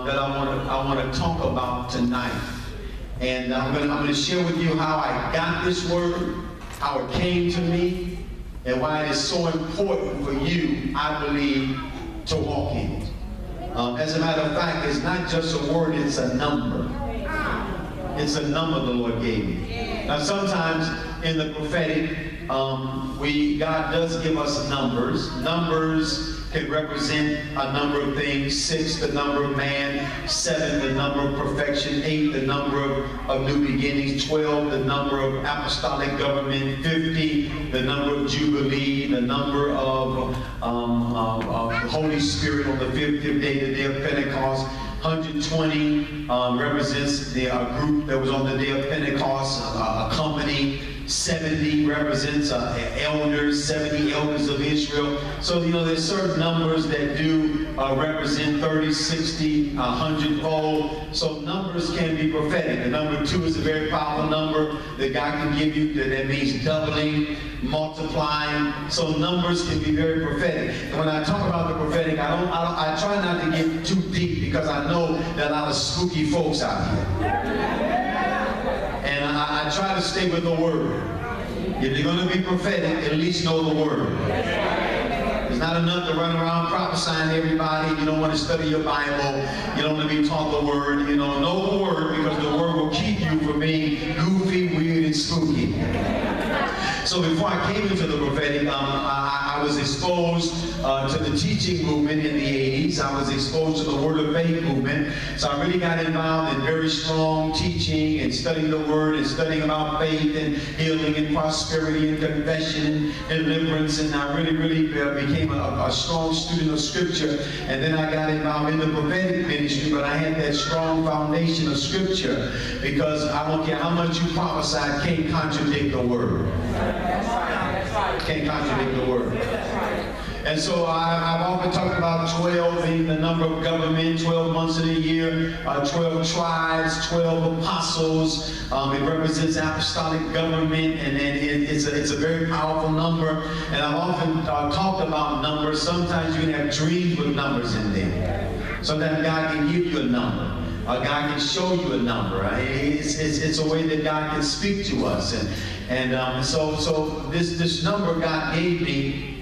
that I want to talk about tonight. And I'm going to share with you how I got this word, how it came to me, and why it is so important for you, I believe, to walk in it. As a matter of fact, it's not just a word, it's a number. It's a number the Lord gave me. Now sometimes in the prophetic, God does give us numbers. Numbers can represent a number of things. 6, the number of man. 7, the number of perfection. 8, the number of new beginnings. 12, the number of apostolic government. 50, the number of jubilee. The number of the Holy Spirit on the 50th day, the day of Pentecost. 120 represents the group that was on the day of Pentecost, a company. 70 represents elders, 70 elders of Israel. So, there's certain numbers that do represent 30, 60, 100-fold. So numbers can be prophetic. The number 2 is a very powerful number that God can give you. That means doubling, multiplying. So numbers can be very prophetic. And when I talk about the prophetic, I try not to get too deep because I know there are a lot of spooky folks out here. And I try to stay with the word. If you're going to be prophetic, at least know the word. It's not enough to run around prophesying to everybody. You don't want to study your Bible. You don't want to be taught the word. Know the word, because the word will keep you from being goofy, weird, and spooky. So before I came into the prophetic, I was exposed to the teaching movement in the 80s. I was exposed to the Word of Faith movement. So I really got involved in very strong teaching and studying the Word and studying about faith and healing and prosperity and confession and deliverance. And I really became a strong student of Scripture. And then I got involved in the prophetic ministry, but I had that strong foundation of Scripture, because I don't care how much you prophesy, it can't contradict the Word. Can't contradict the word. And so I've often talked about 12 being the number of government, 12 months of the year, 12 tribes, 12 apostles. It represents apostolic government, and it's a very powerful number. And I've often talked about numbers. Sometimes you can have dreams with numbers in them. Sometimes God can give you a number. God can show you a number. It's a way that God can speak to us. So this number God gave me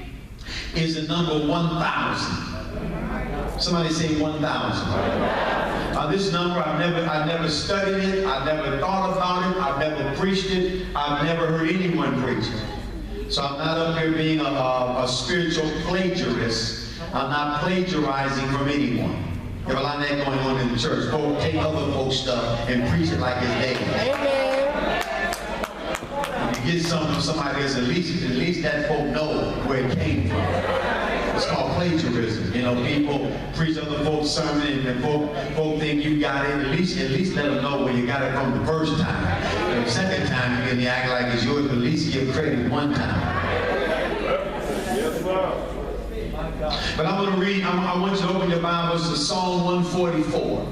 is the number 1,000. Somebody say 1,000. This number, I've never studied it. I've never thought about it. I've never preached it. I've never heard anyone preach it. So I'm not up here being a spiritual plagiarist. I'm not plagiarizing from anyone. There's a lot of that going on in the church. Folks take other folks' stuff and preach it like it's theirs. Amen. If you get something from somebody else, at least that folk know where it came from. It's called plagiarism. People preach other folks' sermon and folk think you got it. At least let them know where you got it from the first time. And the second time you can act like it's yours, but at least give credit one time. Yes, sir. But I'm going to read, I want you to open your Bibles to Psalm 144.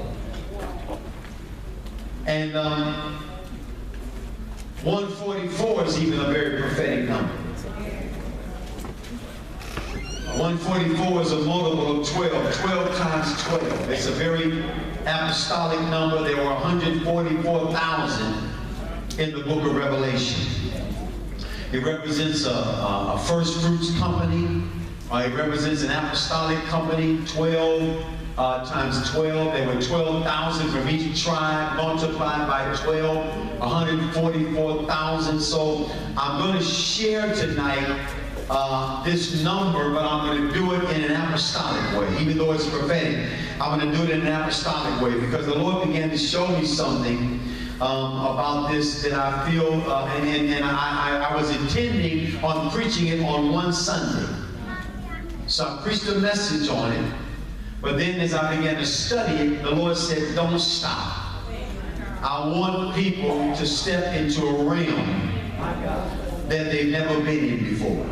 And 144 is even a very prophetic number. 144 is a multiple of 12. 12 times 12. It's a very apostolic number. There were 144,000 in the book of Revelation. It represents a first fruits company. It represents an apostolic company. 12 times 12. There were 12,000 from each tribe, multiplied by 12, 144,000. So I'm going to share tonight this number, but I'm going to do it in an apostolic way. Even though it's prophetic, I'm going to do it in an apostolic way, because the Lord began to show me something about this that I feel, and I was intending on preaching it on one Sunday. So I preached a message on it, but then as I began to study it, the Lord said, don't stop. I want people to step into a realm that they've never been in before.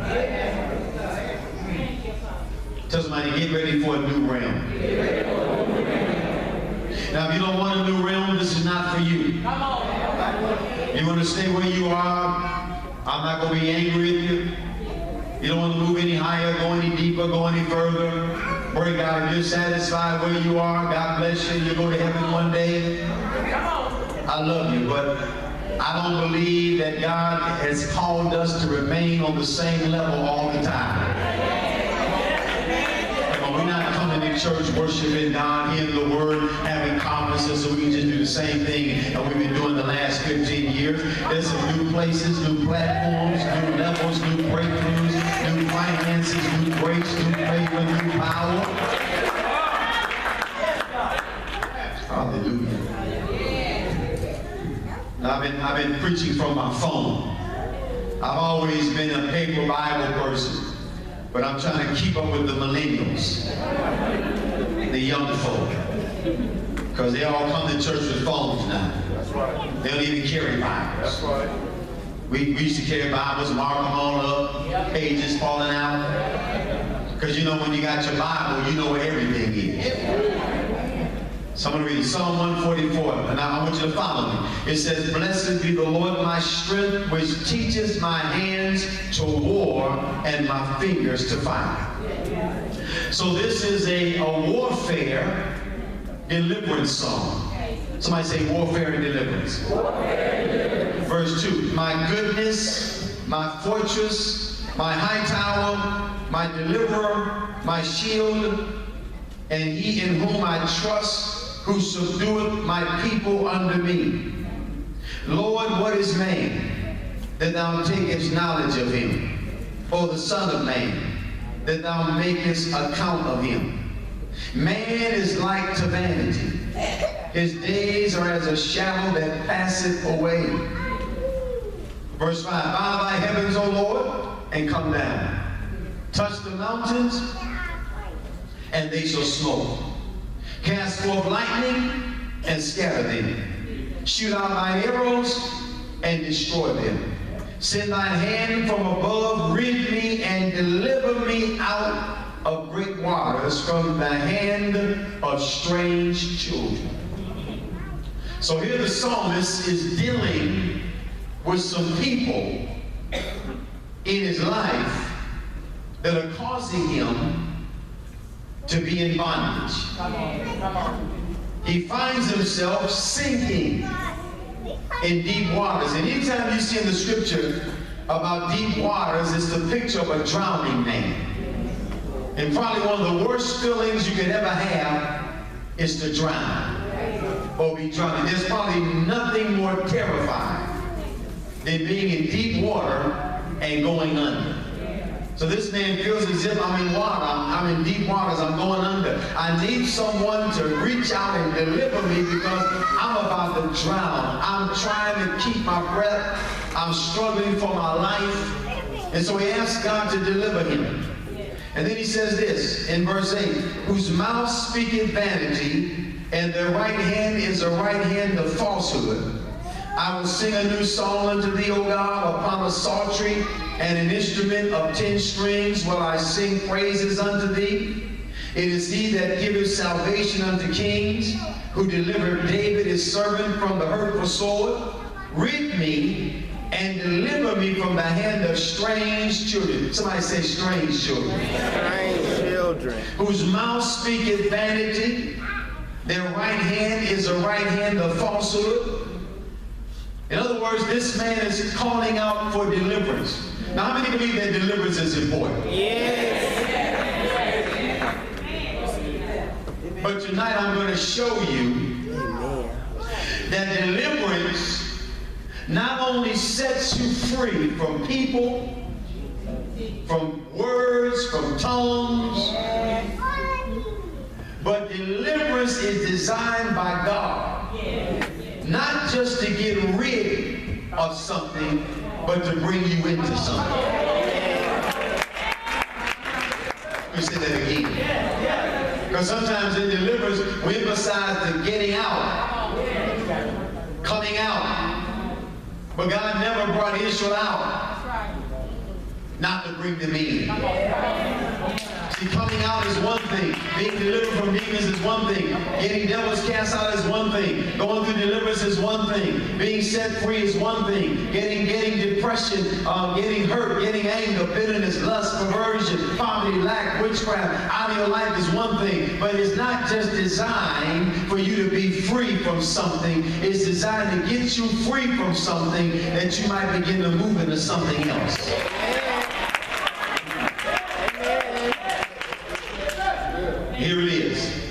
Tell somebody, get ready for a new realm. Now, if you don't want a new realm, this is not for you. You want to stay where you are, I'm not going to be angry with you. You don't want to move any higher, go any deeper, go any further. Pray God, if you're satisfied where you are, God bless you. You'll go to heaven one day. I love you, but I don't believe that God has called us to remain on the same level all the time. We're not coming to church worshiping God, hearing the word, having conferences so we can just do the same thing that we've been doing the last 15 years. There's some new places, new platforms, new levels, new breakthroughs, new finances, new grace, new favor, new power. Hallelujah. I've been preaching from my phone. I've always been a paper Bible person, but I'm trying to keep up with the millennials, the young folk, because they all come to church with phones now. That's right. They don't even carry Bibles. That's right. We used to carry Bibles, mark them all up, pages falling out, because you know when you got your Bible, you know where everything is. So I'm going to read Psalm 144, and I want you to follow me. It says, "Blessed be the Lord my strength, which teaches my hands to war and my fingers to fight." So this is a warfare deliverance song. Somebody say warfare and deliverance. Verse 2, "My goodness, my fortress, my high tower, my deliverer, my shield, and he in whom I trust, who subdueth my people under me. Lord, what is man, that thou takest knowledge of him? O the Son of Man, that thou makest account of him. Man is like to vanity. His days are as a shadow that passeth away." Verse 5, "Bow thy heavens, O Lord, and come down. Touch the mountains, and they shall smoke. Cast forth lightning, and scatter them. Shoot out thine arrows, and destroy them. Send thine hand from above, rid me, and deliver me out of great waters, from the hand of strange children." So here the psalmist is dealing with some people in his life that are causing him to be in bondage. He finds himself sinking in deep waters. And anytime you see in the scripture about deep waters, it's the picture of a drowning man. And probably one of the worst feelings you could ever have is to drown or be drowning. There's probably nothing more terrifying than being in deep water and going under. So this man feels as if I'm in water, I'm in deep waters, I'm going under. I need someone to reach out and deliver me because I'm about to drown. I'm trying to keep my breath. I'm struggling for my life. And so he asks God to deliver him. And then he says this in verse 8, "Whose mouth speaketh vanity, and their right hand is a right hand of falsehood. I will sing a new song unto thee, O God, upon a psaltery and an instrument of 10 strings will I sing praises unto thee. It is he that giveth salvation unto kings, who delivered David his servant from the hurtful sword. Rid me and deliver me from the hand of strange children." Somebody say strange children. Strange children. "Whose mouth speaketh vanity, their right hand is a right hand of falsehood." In other words, this man is calling out for deliverance. Now, how many believe that deliverance is important? Yes. But tonight I'm going to show you that deliverance not only sets you free from people, from words, from tongues, but deliverance is designed by God. Not just to get rid of something, but to bring you into something. Let me say that again. Because sometimes in deliverance, we emphasize the getting out, coming out. But God never brought Israel out, not to bring them in. See, coming out is one thing. Being delivered from demons is one thing. Getting devils cast out is one thing. Going through deliverance is one thing. Being set free is one thing. Getting depression, getting hurt, getting anger, bitterness, lust, perversion, poverty, lack, witchcraft out of your life is one thing. But it's not just designed for you to be free from something. It's designed to get you free from something that you might begin to move into something else. Here it is.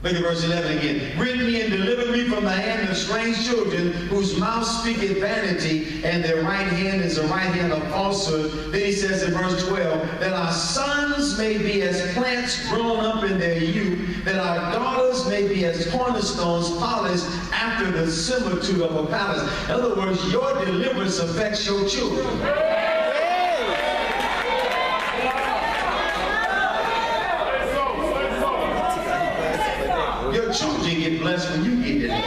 Look at verse 11 again. Rid me and deliver me from the hand of strange children, whose mouth speaketh vanity, and their right hand is the right hand of falsehood. Then he says in verse 12, that our sons may be as plants grown up in their youth, that our daughters may be as cornerstones polished after the similitude of a palace. In other words, your deliverance affects your children. Your children get blessed when you get delivered.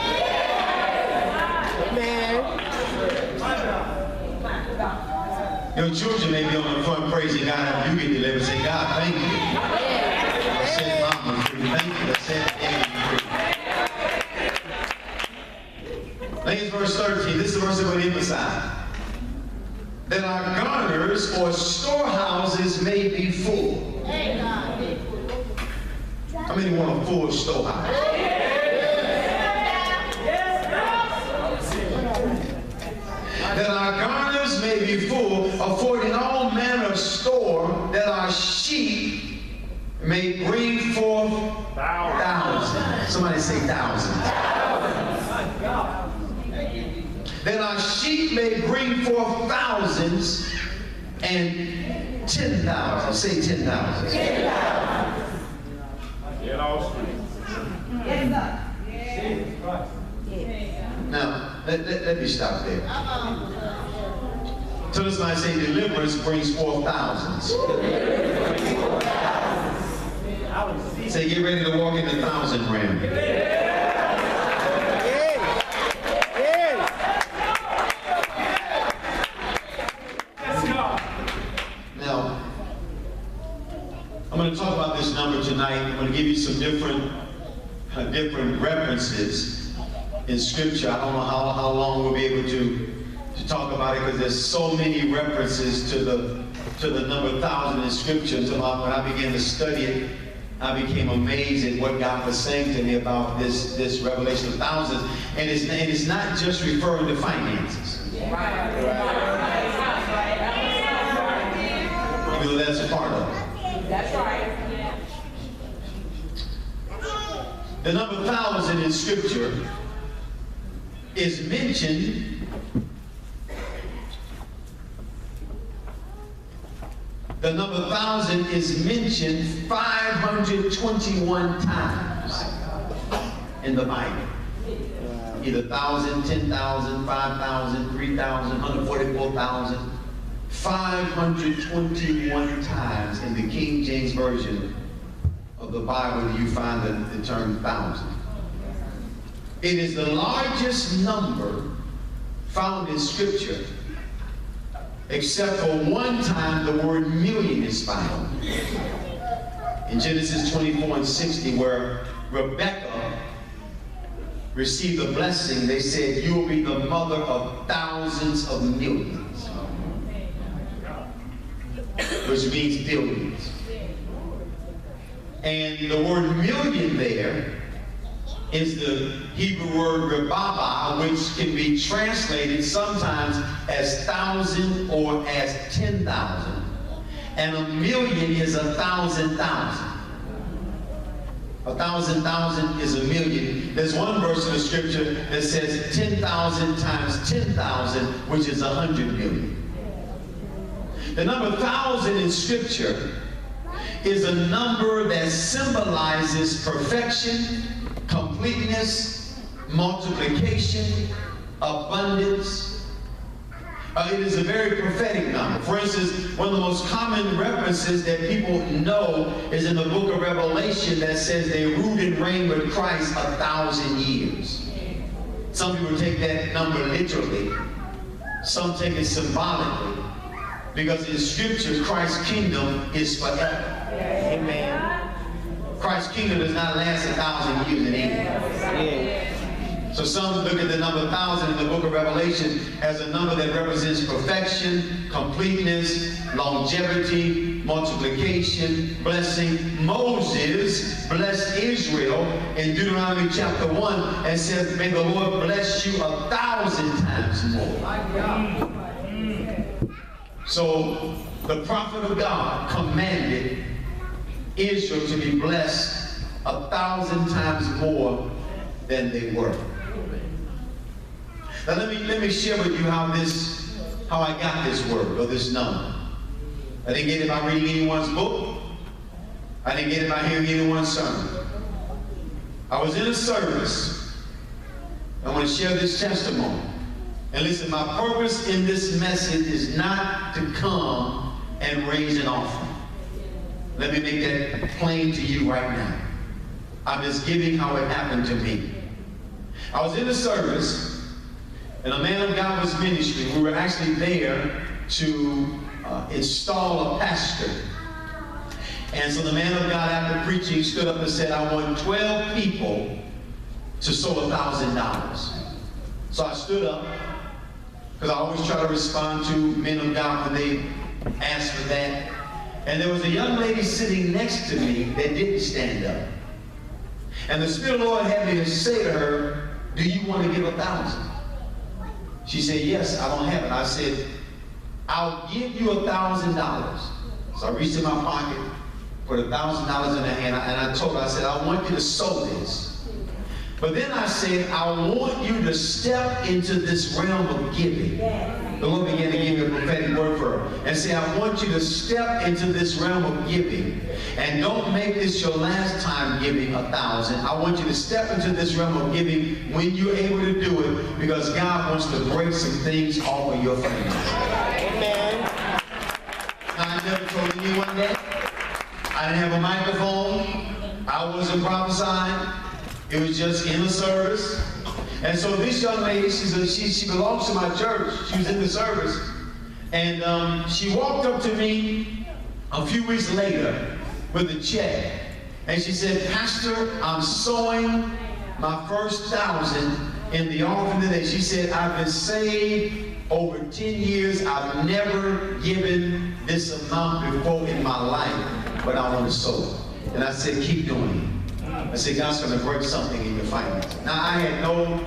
Your children may be on the front praising God after you get delivered. Say, God, thank you. I said, Mama, thank you. I said, Daddy. Look at verse 13. This is the verse I'm going to emphasize. That our garners or storehouses may be full. How many want a full storehouse? That our garners may be full, affording all manner of store, that our sheep may bring forth thousands. Somebody say thousands. That our sheep may bring forth thousands and 10,000. Say 10,000. 10,000. Now, let me stop there. So this might say deliverance brings forth thousands. Say, get ready to walk in the thousand realm. Now, I'm going to talk about this number tonight. I'm going to give you some different references in Scripture. I don't know how long we'll be able to talk about it, because there's so many references to the number 1,000 in Scripture. Until when I began to study it, I became amazed at what God was saying to me about this revelation of thousands. And it's not just referring to finances. Even though that's a part of it. That's right. The number 1,000 in Scripture is mentioned The number 1,000 is mentioned 521 times in the Bible. Either 1,000, 10,000, 5,000, 3,000, 144,000. 521 times in the King James Version of the Bible do you find the term 1,000. It is the largest number found in Scripture, except for one time the word million is found. In Genesis 24:60, where Rebekah received a blessing, they said, "You will be the mother of thousands of millions," which means billions. And the word million there is the Hebrew word rebaba, which can be translated sometimes as 1,000 or as 10,000. And a million is 1,000,000. 1,000,000 is a million. There's one verse in the Scripture that says 10,000 times 10,000, which is 100 million. The number 1,000 in Scripture is a number that symbolizes perfection, completeness, multiplication, abundance. It is a very prophetic number. For instance, one of the most common references that people know is in the book of Revelation that says they ruled and reigned with Christ 1,000 years. Some people take that number literally. Some take it symbolically. Because in Scripture, Christ's kingdom is forever. Amen. Christ's kingdom does not last 1,000 years in Eden. Yeah. So some look at the number 1,000 in the book of Revelation as a number that represents perfection, completeness, longevity, multiplication, blessing. Moses blessed Israel in Deuteronomy chapter 1 and said, may the Lord bless you 1,000 times more. So the prophet of God commanded Israel to be blessed 1,000 times more than they were. Now let me share with you how I got this word or this number. I didn't get it by reading anyone's book. I didn't get it by hearing anyone's sermon. I was in a service. I want to share this testimony. And listen, my purpose in this message is not to come and raise an offering. Let me make that plain to you right now. I'm just giving how it happened to me. I was in a service, and a man of God was ministering. We were actually there to install a pastor. And so the man of God, after preaching, stood up and said, I want 12 people to sow $1,000. So I stood up, because I always try to respond to men of God when they ask for that. And there was a young lady sitting next to me that didn't stand up. And the Spirit of the Lord had me to say to her, do you want to give 1,000? She said, yes, I don't have it. I said, I'll give you $1,000. So I reached in my pocket, put $1,000 in her hand, and I told her, I said, I want you to sow this. But then I said, I want you to step into this realm of giving. The Lord began to give me a prophetic word for her and say, I want you to step into this realm of giving. And don't make this your last time giving 1,000. I want you to step into this realm of giving when you're able to do it, because God wants to break some things off of your finances. Amen. I never told anyone that. I didn't have a microphone. I wasn't prophesying. It was just in the service. And so this young lady, she belongs to my church. She was in the service. And she walked up to me a few weeks later with a check. And she said, Pastor, I'm sowing my first 1,000 in the offering today. She said, I've been saved over 10 years. I've never given this amount before in my life, but I want to sow it. And I said, keep doing it. I said, God's going to break something in your finances. Now, I had no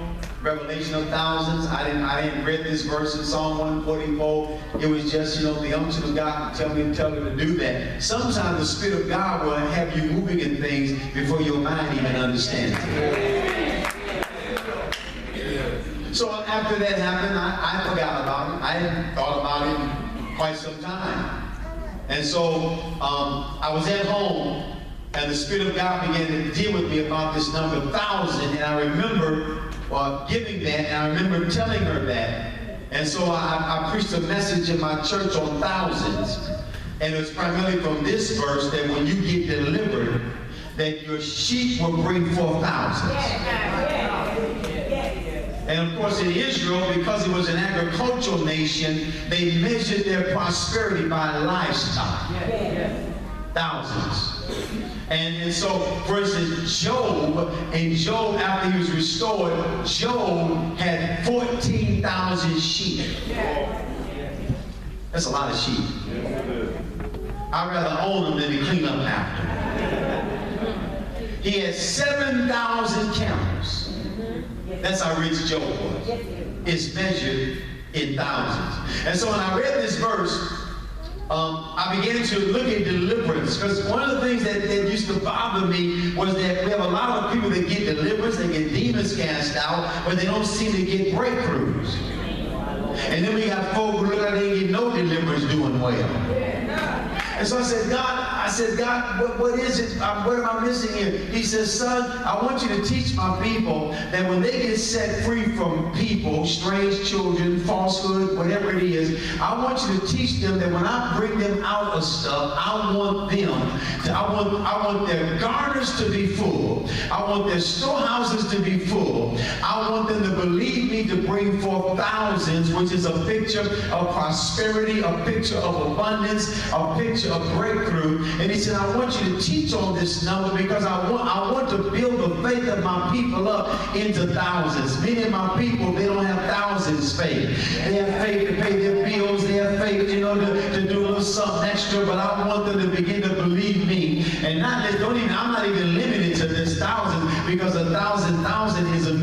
revelation of thousands. I didn't read this verse in Psalm 144. It was just, the unction of God to tell me to do that. Sometimes the Spirit of God will have you moving in things before your mind even understands it. So after that happened, I forgot about it. I hadn't thought about it in quite some time. And so I was at home, and the Spirit of God began to deal with me about this number 1,000. And I remember giving that, and I remember telling her that. And so I preached a message in my church on thousands. And it was primarily from this verse that when you get delivered, that your sheep will bring forth thousands. And of course in Israel, because it was an agricultural nation, they measured their prosperity by livestock. Thousands. And so, for instance, Job, after he was restored, Job had 14,000 sheep. That's a lot of sheep. I'd rather own them than to clean up after them. He had 7,000 camels. That's how rich Job was. It's measured in thousands. And so when I read this verse, I began to look at deliverance, because one of the things that used to bother me was that we have a lot of people that get deliverance, they get demons cast out, but they don't seem to get breakthroughs. And then we got folk who look like they ain't get no deliverance doing well. And so I said, God, what is it? What am I missing here? He says, son, I want you to teach my people that when they get set free from people, strange children, falsehood, whatever it is, I want you to teach them that when I bring them out of stuff, I want their garners to be full. I want their storehouses to be full. I want them to believe me to bring forth thousands, which is a picture of prosperity, a picture of abundance, a picture of breakthrough. And he said, I want you to teach on this number because I want to build the faith of my people up into thousands. Many of my people, they don't have thousands faith. They have faith to pay their bills. They have faith, you know, to do a little something extra. But I want them to begin to believe me. And I'm not even limited to this thousand, because a thousand is a million.